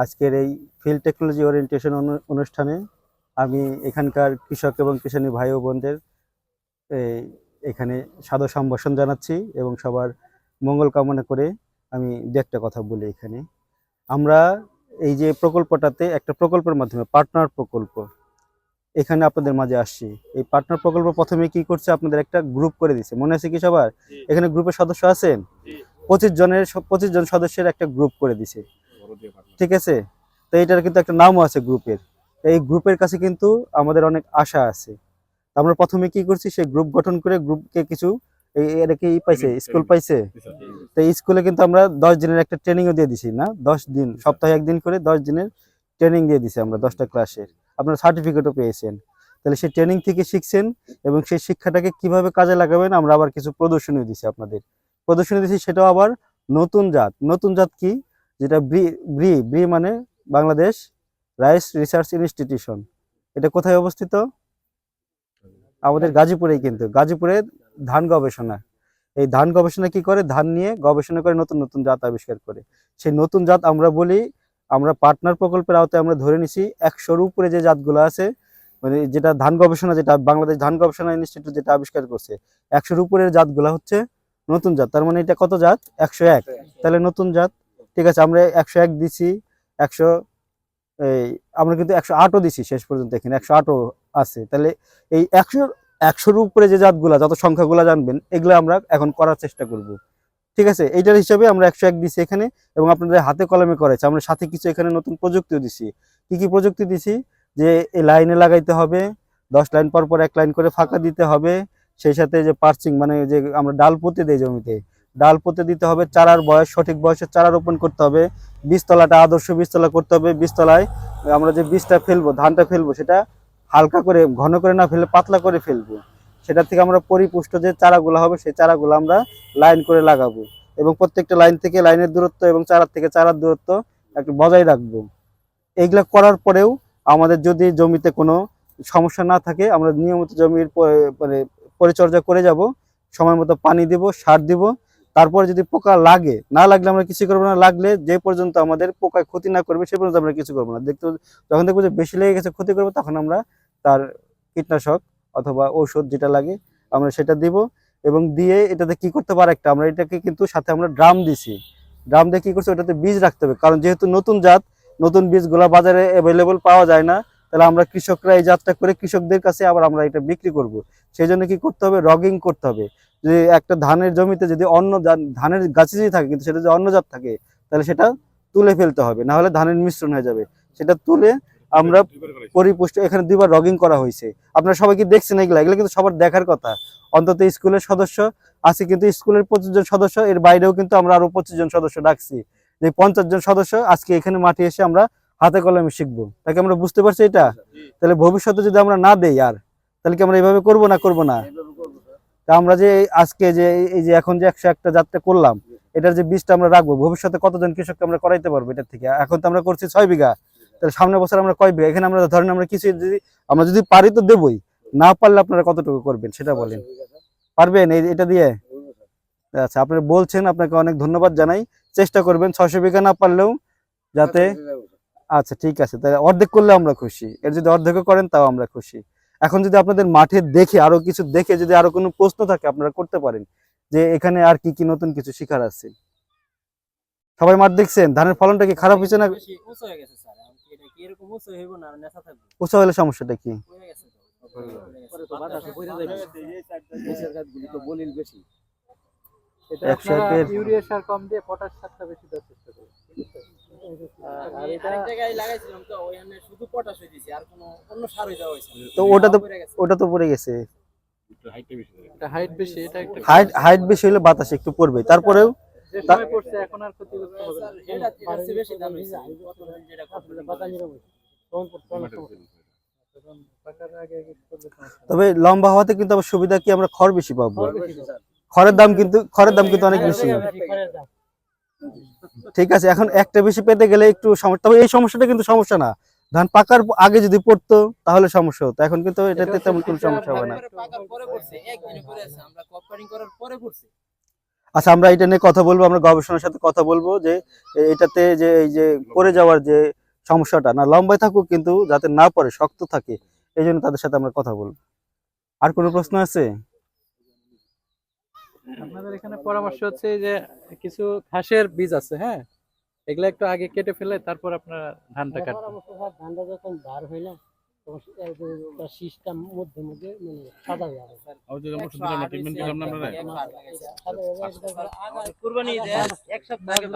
আজকের এই field technology orientation অনুষ্ঠানে আমি এখানকার কৃষক এবং কৃষানী ভাই ও বোনদের এই এখানে সাদর সম্ভাষণ জানাচ্ছি এবং সবার মঙ্গল কামনা করে আমি দু একটা কথা বলি। এখানে আমরা এই যে প্রকল্পটাতে একটা প্রকল্পের মাধ্যমে পার্টনার প্রকল্প এখানে আপনাদের মাঝে আসছি। এই পার্টনার প্রকল্প প্রথমে কি করছে, আপনাদের একটা গ্রুপ করে দিছে, মনে আছে কি সবার? এখানে গ্রুপের সদস্য আছেন 25 জন সদস্যের একটা গ্রুপ করে দিছে, ঠিক আছে? তো এটার কিন্তু একটা নামও আছে গ্রুপের। এই গ্রুপের কাছে কিন্তু আমাদের অনেক আশা আছে। আমরা প্রথমে কি করছি, সেই গ্রুপ গঠন করে গ্রুপকে কিছু এটা কি পাইছে, স্কুল পাইছে। তো এই স্কুলে কিন্তু আমরা 10 দিনের একটা ট্রেনিংও দিয়ে দিছি না, 10 দিন সপ্তাহে একদিন করে 10 দিনের ট্রেনিং দিয়ে দিছি আমরা 10টা ক্লাসের। আপনারা সার্টিফিকেটও পেয়েছেন। তাহলে সেই ট্রেনিং থেকে শিখছেন এবং সেই শিক্ষাটাকে কিভাবে কাজে লাগাবেন আমরা আবার কিছু প্রদর্শনী দিছি আপনাদের। প্রদর্শনী দিছি সেটাও আবার নতুন জাত। নতুন জাত কি? যেটা ব্রি ব্রি ব্রি মানে বাংলাদেশ রাইস রিসার্চ ইনস্টিটিউশন। এটা কোথায় অবস্থিত? আমাদের গাজীপুরেই। কিন্তু গাজীপুরে ধান গবেষণা, এই ধান গবেষণা কি করে, ধান নিয়ে গবেষণা করে নতুন নতুন জাত আবিষ্কার করে। সেই নতুন জাত আমরা বলি, আমরা পার্টনার প্রকল্পের আওতায় আমরা ধরে নিছি 100-র উপরে যে জাতগুলো আছে, মানে যেটা ধান গবেষণা, যেটা বাংলাদেশ ধান গবেষণা ইনস্টিটিউট যেটা আবিষ্কার করছে, 100-র উপরের জাতগুলো হচ্ছে নতুন জাত। তার মানে এটা কত জাত? 101। তাহলে নতুন জাত, ঠিক আছে। আমরা 101 দিছি, 100 এই আমরা কিন্তু 108ও দিছি শেষ পর্যন্ত, এখানে 108ও আছে। তাহলে এই 100-র উপরে যে জাতগুলা, যত সংখ্যাগুলা জানবেন, এগুলো আমরা এখন করার চেষ্টা করব, ঠিক আছে? এইটার হিসাবে আমরা 101 দিছি এখানে এবং আপনাদের হাতে কলমে করেছে। আমরা সাথে কিছু এখানে নতুন প্রযুক্তিও দিছি। কি কি প্রযুক্তি দিছি? যে এই লাইনে লাগাইতে হবে, 10 লাইন পর পর 1 লাইন করে ফাঁকা দিতে হবে। সেই সাথে যে পার্চিং মানে যে আমরা ডাল পুঁতে দেই জমিতে, ডাল পুঁতে দিতে হবে। চারার বয়স, সঠিক বয়সে চারা রোপণ করতে হবে। বীজতলাটা আদর্শ বীজতলা করতে হবে। বীজতলায় আমরা যে বীজটা ফেলবো, ধানটা ফেলবো, সেটা হালকা করে, ঘন করে না ফেলে পাতলা করে ফেলবো। সেটা থেকে আমরা পরিপুষ্ট যে চারাগুলো হবে, সেই চারাগুলো আমরা লাইন করে লাগাবো এবং প্রত্যেকটা লাইন থেকে লাইনের দূরত্ব এবং চারার থেকে চারার দূরত্ব একটু বজায় রাখবো। এইগুলা করার পরেও আমাদের যদি জমিতে কোনো সমস্যা না থাকে, আমরা নিয়মিত জমির মানে পরিচর্যা করে যাব, সময় মতো পানি দিব, সার দিব। তারপরে যদি পোকা লাগে, না লাগলে আমরা কিছু করবো না, লাগলে যে পর্যন্ত আমাদের পোকায় ক্ষতি না করবে সে পর্যন্ত আমরা কিছু করবো না। যখন দেখবো যে বেশি লেগে গেছে, ক্ষতি করবো, তখন আমরা তার কীটনাশক অথবা ঔষধ যেটা লাগে আমরা সেটা দিব। এবং দিয়ে এটাতে কি করতে পারে, একটা আমরা এটাকে কিন্তু সাথে আমরা ড্রাম দিছি। ড্রাম দিয়ে কি করছে, ওটাতে বীজ রাখতে হবে, কারণ যেহেতু নতুন জাত, নতুন বীজগুলা বাজারে অ্যাভেলেবল পাওয়া যায় না। তাহলে আমরা কৃষকরা এই জাতটা করে কৃষকদের কাছে আবার আমরা এটা বিক্রি করব। সেই জন্য কি করতে হবে, রগিং করতে হবে। যে একটা ধানের জমিতে যদি অন্য ধানের গাছে যদি থাকে, কিন্তু সেটা যদি অন্য জাত থাকে, তাহলে সেটা তুলে ফেলতে হবে, না হলে ধানের মিশ্রণ হয়ে যাবে। সেটা তুলে আমরা পরিপুষ্ট, এখানে 2বার রগিং করা হয়েছে। আপনারা সবাই কি দেখছেন? এগুলো এগুলো কিন্তু সবার দেখার কথা। অন্তত স্কুলের সদস্য আছে, কিন্তু স্কুলের 25 জন সদস্য, এর বাইরেও কিন্তু আমরা আরো 25 জন সদস্য ডাকছি। যে 50 জন সদস্য আজকে এখানে মাঠে এসে আমরা হাতে কলমে শিখবো। তাকে আমরা বুঝতে পারছি এটা। তাহলে ভবিষ্যতে যদি আমরা না দেই আর, তাহলে কি আমরা এইভাবে করবো না? করবো না। তা আমরা যে আজকে যে এই যে এখন যে 101টা যাত্রা করলাম, এটার যে বীজটা আমরা রাখবো, ভবিষ্যতে কতজন কৃষককে আমরা করাইতে পারবো এটার থেকে? এখন তো আমরা করছি 6 বিঘা, তাহলে সামনের বছর আমরা কয় বিঘা? এখানে আমরা ধরেন আমরা কিছু যদি আমরা যদি পারি তো দেবই, না পারলে আপনারা কতটুকু করবেন সেটা বলেন। পারবেন এটা দিয়ে? আচ্ছা, আপনারা বলছেন, আপনাকে অনেক ধন্যবাদ জানাই। চেষ্টা করবেন 600 বিঘা না পারলেও যাতে। আচ্ছা, ঠিক আছে, তাহলে অর্ধেক করলে আমরা খুশি। এর যদি অর্ধেকও করেন তাও আমরা খুশি। এখন যদি আপনাদের মাঠে দেখে, আরো কিছু দেখে যদি আরো কোনো প্রশ্ন থাকে আপনারা করতে পারেন, যে এখানে আর কি কি নতুন কিছু শিখার আছে। সবাই মাঠ দেখছেন, ধানের ফলনটা কি খারাপ হয়েছে না? উঁচা হলে সমস্যাটা কি? ইউরিয়া সার কম দিয়ে পটাশ সারটা বেশি দেওয়ার চেষ্টা করি। তো ওটা তো পড়ে গেছে। হাইট বেশি, এটা একটা হাইট বেশি হলে বাতাস একটু পড়বে, তারপরেও যে সময় পড়ছে এখন আর ক্ষতিগ্রস্ত হবে না। তবে লম্বা হওয়াতে কিন্তু আবার সুবিধা কি, আমরা খড় বেশি পাবো। খড়ের দাম কিন্তু অনেক বেশি। ঠিক আছে, এখন একটা বেশি পেতে গেলে একটু সমস্যা। তবে এই সমস্যাটা কিন্তু সমস্যা না, ধান পাকার আগে যদি পড়তো তাহলে সমস্যা হতো। এখন কিন্তু এটাতে তেমন কোনো সমস্যা হবে না। আচ্ছা, আমরা এটা নিয়ে কথা বলবো, আমরা গবেষণার সাথে কথা বলবো যে এটাতে যে এই যে পড়ে যাওয়ার যে সমস্যাটা না লম্বায় থাকুক কিন্তু যাতে না পড়ে, শক্ত থাকে, এই জন্য তাদের সাথে আমরা কথা বলবো। আর কোনো প্রশ্ন আছে? আপনাদের এখানে পরামর্শ হচ্ছে যে কিছু ঘাসের বীজ আছে, হ্যাঁ, এগুলা একটু আগে কেটে ফেলে তারপর আপনারা ধানটা কাটবেন। ধানটা যখন বার হয় না তখন শীষটা মধ্যে মধ্যে মানে সাদা হয়ে যাবে। ট্রিটমেন্ট দিলাম না আমরা সাদা হয়ে যাবে। কুরবানি ঈদের এক সপ্তাহ আগে